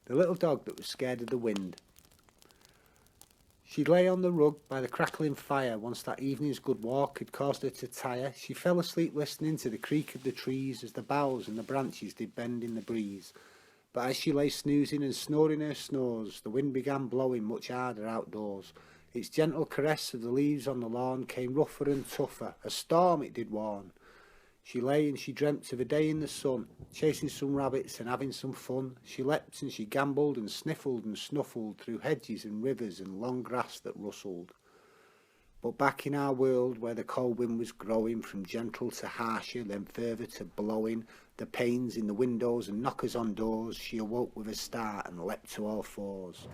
the little dog that was scared of the wind. She lay on the rug by the crackling fire. Once that evening's good walk had caused her to tire, she fell asleep listening to the creak of the trees as the boughs and the branches did bend in the breeze. But as she lay snoozing and snoring her snores, the wind began blowing much harder outdoors. Its gentle caress of the leaves on the lawn came rougher and tougher. A storm it did warn. She lay and she dreamt of a day in the sun, chasing some rabbits and having some fun. She leapt and she gambolled and sniffled and snuffled through hedges and rivers and long grass that rustled. But back in our world, where the cold wind was growing from gentle to harsher, then further to blowing, the panes in the windows and knockers on doors, she awoke with a start and leapt to all fours.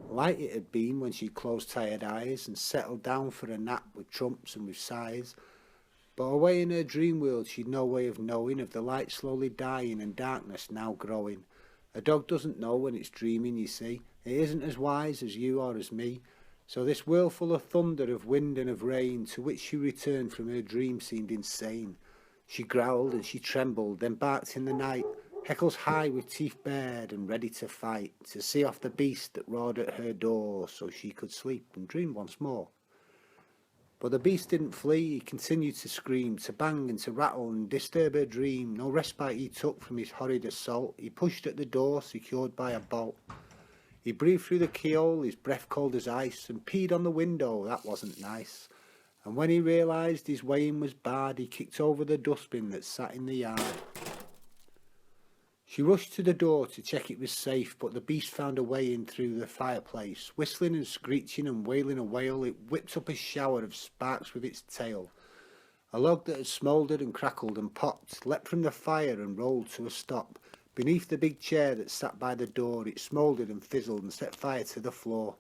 Light it had been when she closed tired eyes and settled down for a nap with trumps and with sighs. But away in her dream world she'd no way of knowing of the light slowly dying and darkness now growing. A dog doesn't know when it's dreaming, you see. It isn't as wise as you or as me. So this world full of thunder, of wind and of rain, to which she returned from her dream, seemed insane. She growled and she trembled, then barked in the night, heckles high with teeth bared and ready to fight, to see off the beast that roared at her door, so she could sleep and dream once more. But the beast didn't flee, he continued to scream, to bang and to rattle and disturb her dream. No respite he took from his horrid assault. He pushed at the door, secured by a bolt. He breathed through the keyhole, his breath cold as ice, and peed on the window, that wasn't nice. And when he realised his way in was barred, he kicked over the dustbin that sat in the yard. She rushed to the door to check it was safe, but the beast found a way in through the fireplace. Whistling and screeching and wailing a wail, it whipped up a shower of sparks with its tail. A log that had smouldered and crackled and popped leapt from the fire and rolled to a stop. Beneath the big chair that sat by the door, it smouldered and fizzled and set fire to the floor.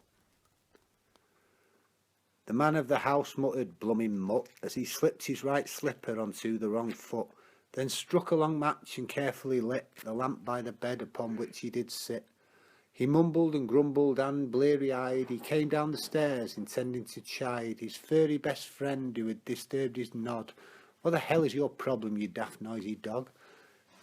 The man of the house muttered "blooming mutt" as he slipped his right slipper onto the wrong foot, then struck a long match and carefully lit the lamp by the bed upon which he did sit. He mumbled and grumbled and, bleary-eyed, he came down the stairs intending to chide his furry best friend who had disturbed his nod. "What the hell is your problem, you daft noisy dog?"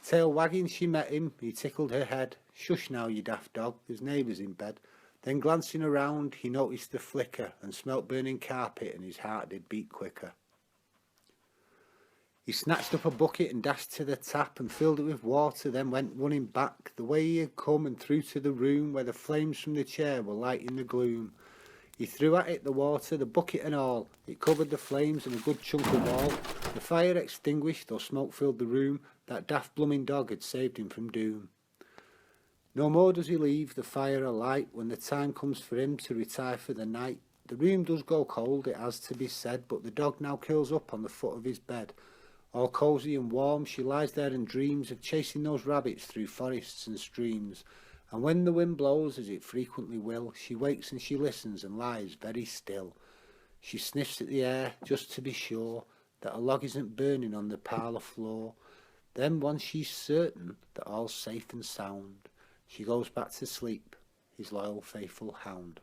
Tail wagging she met him, he tickled her head. "Shush now, you daft dog, there's neighbours in bed." Then glancing around, he noticed the flicker and smelt burning carpet, and his heart did beat quicker. He snatched up a bucket and dashed to the tap and filled it with water, then went running back the way he had come and through to the room where the flames from the chair were lighting the gloom. He threw at it the water, the bucket and all. It covered the flames and a good chunk of wall. The fire extinguished, though smoke filled the room. That daft blooming dog had saved him from doom. No more does he leave the fire alight when the time comes for him to retire for the night. The room does go cold, it has to be said, but the dog now curls up on the foot of his bed. All cosy and warm, she lies there and dreams of chasing those rabbits through forests and streams. And when the wind blows, as it frequently will, she wakes and she listens and lies very still. She sniffs at the air just to be sure that a log isn't burning on the parlour floor. Then, once she's certain that all's safe and sound, she goes back to sleep, his loyal, faithful hound.